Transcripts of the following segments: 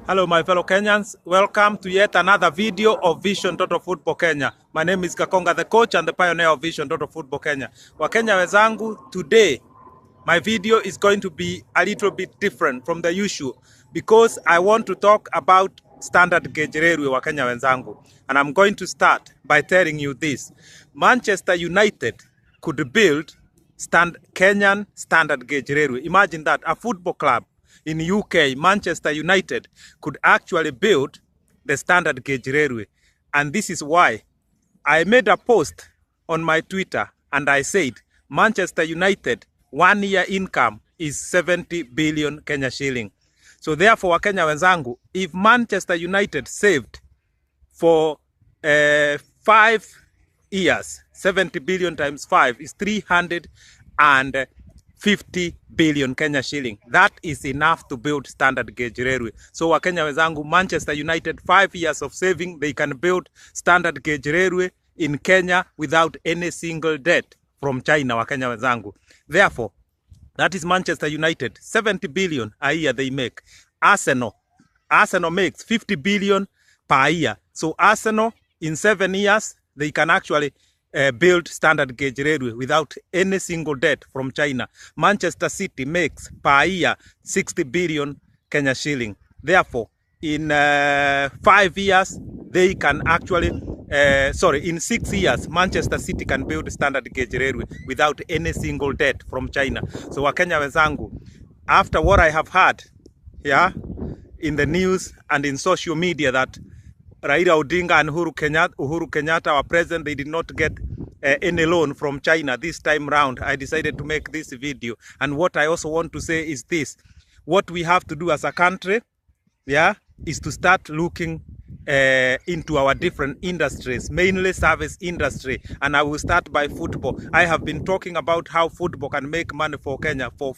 Hello my fellow Kenyans, welcome to yet another video of Vision Total Football Kenya. My name is Kakonga, the coach and the pioneer of Vision Total Football Kenya. Wakenya wenzangu, today my video is going to be a little bit different from the usual because I want to talk about standard gauge railway Wakenya wenzangu. And I'm going to start by telling you this. Manchester United could build Kenyan standard gauge railway. Imagine that, a football club in UK, Manchester United, could actually build the standard gauge railway. And this is why I made a post on my Twitter and I said, Manchester United 1 year income is 70 billion Kenya shilling. So therefore, Wakenya wenzangu, if Manchester United saved for 5 years, 70 billion times 5 is 350 billion Kenya shilling. That is enough to build standard gauge railway. So Wakenya wenzangu, Manchester United 5 years of saving, they can build standard gauge railway in Kenya without any single debt from China, Wakenya wenzangu. Therefore, that is Manchester United, 70 billion a year they make. Arsenal makes 50 billion per year. So Arsenal, in 7 years, they can actually build standard gauge railway without any single debt from China. Manchester City makes per year 60 billion Kenya shilling. Therefore, in 5 years, they can actually, in 6 years, Manchester City can build standard gauge railway without any single debt from China. So Wakenya wenzangu, after what I have heard, in the news and in social media that Raila Odinga and Uhuru Kenyatta, our president, they did not get any loan from China this time round, I decided to make this video. And what I also want to say is this: what we have to do as a country, is to start looking into our different industries, mainly service industry. And I will start by football. I have been talking about how football can make money for Kenya for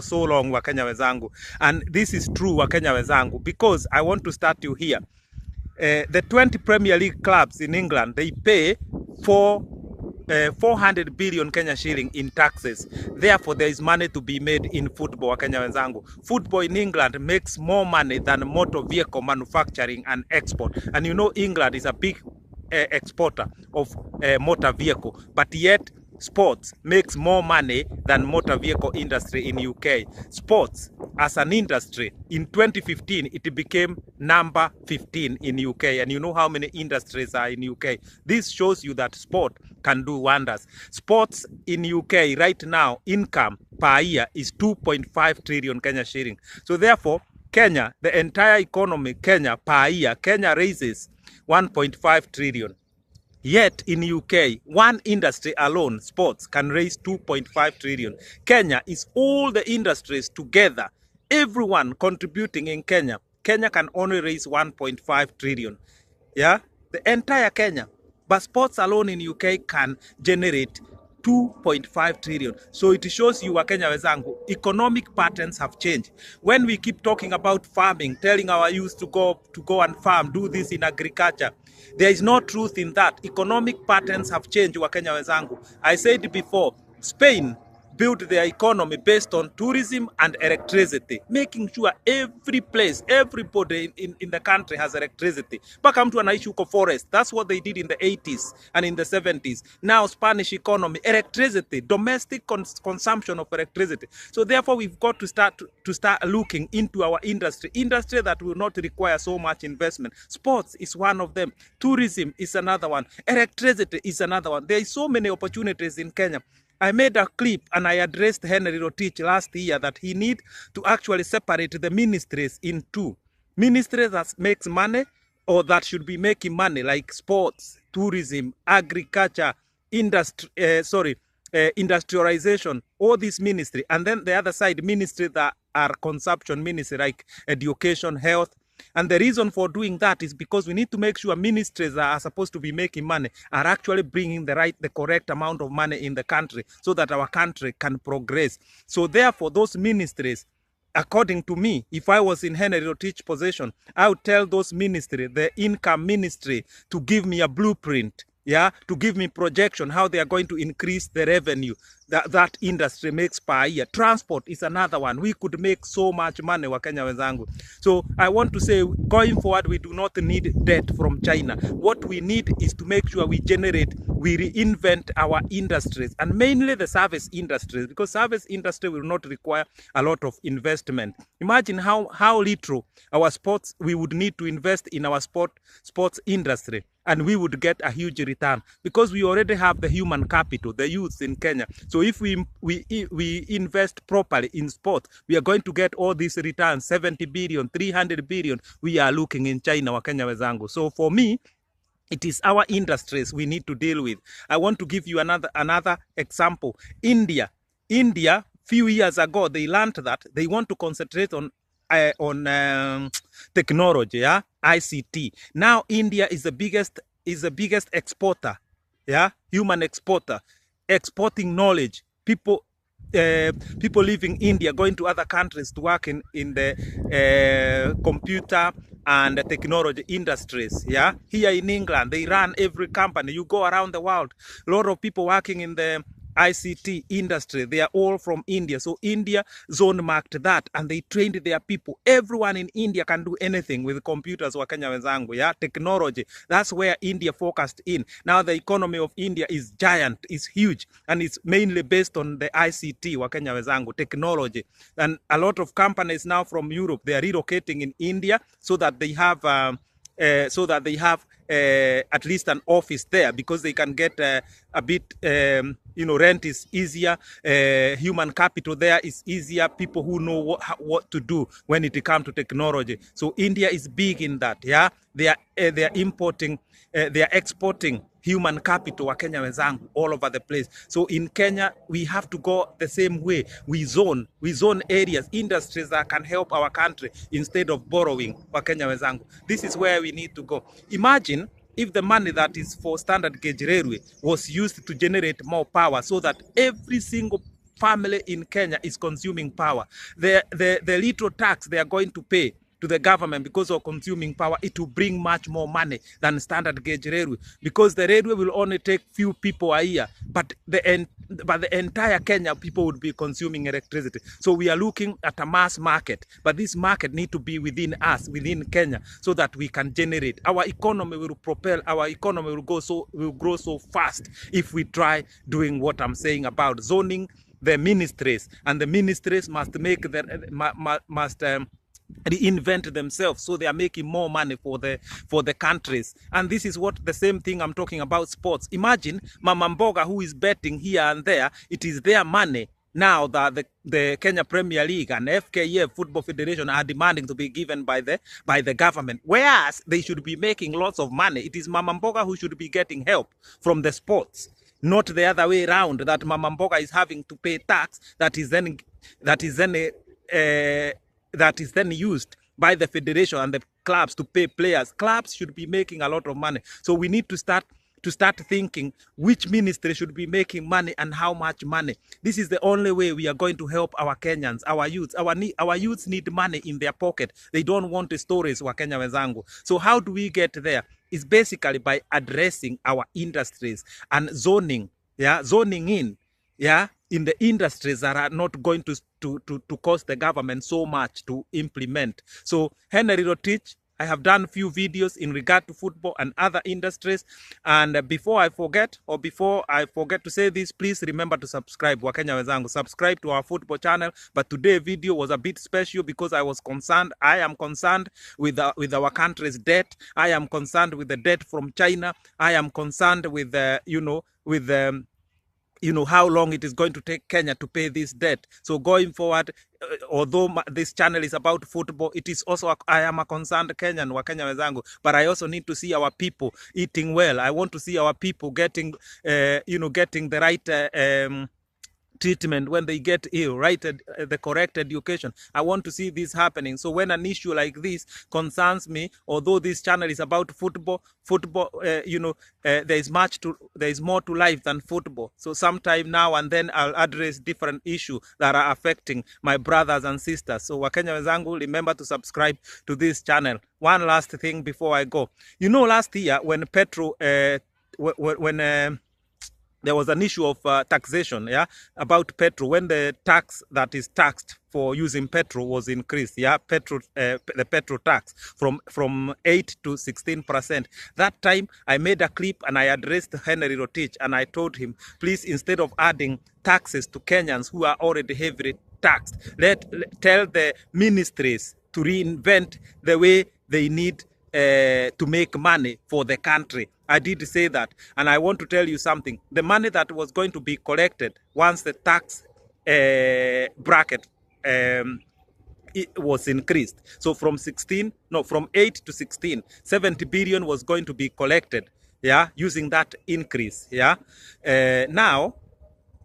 so long, Wakenya wenzangu. And this is true, Wakenya wenzangu, because I want to start you here. The 20 Premier League clubs in England, they pay 400 billion Kenya shilling in taxes. Therefore, there is money to be made in football, Kenya wenzangu. Football in England makes more money than motor vehicle manufacturing and export. And you know England is a big exporter of motor vehicle, but yet sports makes more money than motor vehicle industry in UK. Sports as an industry, in 2015, it became number 15 in UK. And you know how many industries are in UK. This shows you that sport can do wonders. Sports in UK right now, income per year is 2.5 trillion Kenya shilling. So therefore, Kenya, the entire economy, Kenya per year, Kenya raises 1.5 trillion. Yet in UK, one industry alone, sports, can raise 2.5 trillion. Kenya is all the industries together. Everyone contributing in Kenya. Kenya can only raise 1.5 trillion. The entire Kenya. But sports alone in UK can generate 2.5 trillion. So it shows you, Wakenya wenzangu, economic patterns have changed. When we keep talking about farming, telling our youth to go and farm, do this in agriculture, there is no truth in that. Economic patterns have changed, Wakenya wenzangu. I said before, Spain built their economy based on tourism and electricity, making sure every place, everybody in the country has electricity. Paka mtu anaishi huko forest. That's what they did in the 80s and in the 70s. Now Spanish economy, electricity, domestic consumption of electricity. So therefore we've got to start looking into our industry that will not require so much investment. Sports is one of them. Tourism is another one. Electricity is another one. There are so many opportunities in Kenya. I made a clip and I addressed Henry Rotich last year that he need to actually separate the ministries in two. Ministries that makes money or that should be making money, like sports, tourism, agriculture, industrialization, all these ministry. And then the other side, ministries that are consumption ministry, like education, health. And the reason for doing that is because we need to make sure ministries that are supposed to be making money are actually bringing the correct amount of money in the country so that our country can progress. So therefore, those ministries, according to me, if I was in Henry Rotich's position, I would tell those ministries, the income ministry, to give me a blueprint yeah, to give me projection how they are going to increase the revenue that industry makes per year. Transport is another one. We could make so much money, Wakenya wenzangu. So I want to say, going forward, we do not need debt from China. What we need is to make sure we reinvent our industries, and mainly the service industries, because service industry will not require a lot of investment. Imagine how little we would need to invest in our sports industry, and we would get a huge return, because we already have the human capital, the youth in Kenya. So if we invest properly in sports, we are going to get all these returns, 70 billion, 300 billion. We are looking in China, Wakenya wenzangu. So for me, it is our industries we need to deal with. I want to give you another example. India, few years ago, they learned that they want to concentrate on technology, yeah, ICT. Now India is the biggest exporter, yeah, human exporter, exporting knowledge. People leaving India, going to other countries to work in the computer and technology industries. Yeah, here in England, they run every company. You go around the world, a lot of people working in the ICT industry, they are all from India. So India zone marked that, and they trained their people. Everyone in India can do anything with computers, Wakenya wenzangu, yeah, technology. That's where India focused in. Now the economy of India is giant, is huge, and it's mainly based on the ICT, Wakenya wenzangu, technology. And a lot of companies now from Europe, they are relocating in India so that they have at least an office there, because they can get a bit, rent is easier, human capital there is easier, people who know what to do when it comes to technology. So India is big in that, yeah. They are importing, they are exporting human capital, Wakenya wenzangu, all over the place. So in Kenya, we have to go the same way. We zone areas, industries that can help our country instead of borrowing, Wakenya wenzangu. This is where we need to go. Imagine if the money that is for standard gauge railway was used to generate more power, so that every single family in Kenya is consuming power. The little tax they are going to pay to the government because of consuming power, it will bring much more money than standard gauge railway, because the railway will only take few people a year, but the entire Kenya people would be consuming electricity. So we are looking at a mass market, but this market need to be within us, within Kenya, so that we can generate. Our economy will propel, our economy will grow so fast if we try doing what I'm saying about zoning the ministries, and the ministries must reinvent themselves, so they are making more money for the countries. And this is what the same thing I'm talking about sports. Imagine Mama Mboga, who is betting here and there, it is their money now that the Kenya Premier League and FKF Football Federation are demanding to be given by the government, whereas they should be making lots of money. It is Mama Mboga who should be getting help from the sports, not the other way around, that Mama Mboga is having to pay tax that is then used by the federation and the clubs to pay players. Clubs should be making a lot of money. So we need to start thinking which ministry should be making money and how much money. This is the only way we are going to help our Kenyans, our youths. Our youths need money in their pocket. They don't want the stories, Wakenya wenzangu. So how do we get there? It's basically by addressing our industries and zoning, yeah, zoning in, yeah, in the industries that are not going to cost the government so much to implement. So Henry Rotich, I have done a few videos in regard to football and other industries. And before I forget to say this, please remember to subscribe, Wakenya wenzangu. Subscribe to our football channel. But today's video was a bit special because I am concerned with our country's debt. I am concerned with the debt from China. I am concerned with how long it is going to take Kenya to pay this debt. So going forward, although this channel is about football, it is also, I am a concerned Kenyan, Wakenya wenzangu, but I also need to see our people eating well. I want to see our people getting the right treatment when they get ill, right? The correct education. I want to see this happening. So when an issue like this concerns me, although this channel is about football, there is more to life than football. So sometime now and then I'll address different issues that are affecting my brothers and sisters. So Wakenya wenzangu, remember to subscribe to this channel. One last thing before I go. Last year when petrol there was an issue of taxation, yeah, about petrol. When the tax that is taxed for using petrol was increased, yeah, the petrol tax from 8 to 16%. That time I made a clip and I addressed Henry Rotich and I told him, please, instead of adding taxes to Kenyans who are already heavily taxed, tell the ministries to reinvent the way they need to make money for the country. I did say that, and I want to tell you something. The money that was going to be collected once the tax bracket it was increased. So from 8 to 16, 70 billion was going to be collected, yeah, using that increase, yeah. Now,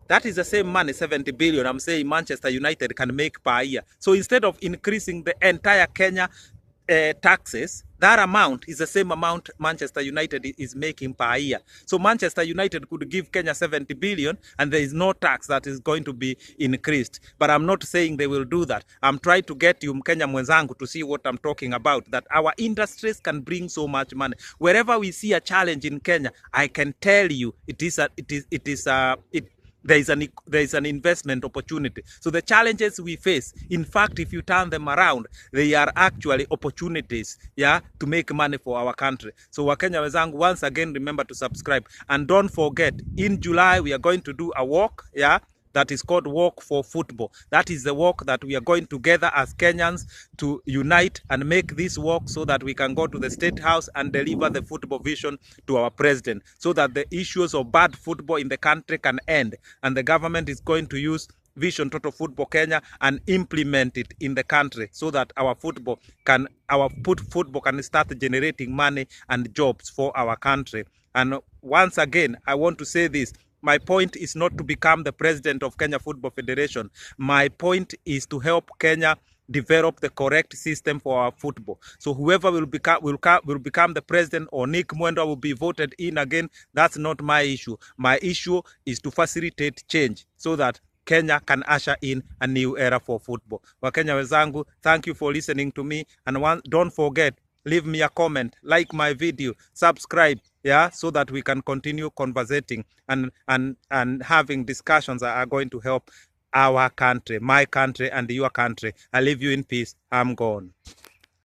that is the same money, 70 billion, I'm saying Manchester United can make per year. So instead of increasing the entire Kenya taxes, that amount is the same amount Manchester United is making per year. So Manchester United could give Kenya 70 billion and there is no tax that is going to be increased. But I'm not saying they will do that. I'm trying to get you, Mkenya mwenzangu, to see what I'm talking about, that our industries can bring so much money. Wherever we see a challenge in Kenya, I can tell you there is an investment opportunity. So the challenges we face, in fact, if you turn them around, they are actually opportunities, yeah, to make money for our country. So Wakenya wenzangu, once again, remember to subscribe. And don't forget, in July, we are going to do a walk, yeah, that is called Walk for Football. That is the walk that we are going together as Kenyans to unite and make this walk so that we can go to the State House and deliver the football vision to our president, so that the issues of bad football in the country can end. And the government is going to use Vision Total Football Kenya and implement it in the country so that our football can start generating money and jobs for our country. And once again, I want to say this. My point is not to become the president of Kenya Football Federation. My point is to help Kenya develop the correct system for our football. So whoever will become the president, or Nick Mwendwa will be voted in again, that's not my issue. My issue is to facilitate change so that Kenya can usher in a new era for football. Wakenya wenzangu, thank you for listening to me. And don't forget, leave me a comment, like my video, subscribe, yeah, so that we can continue conversating and having discussions that are going to help our country, my country, and your country. I leave you in peace. I'm gone.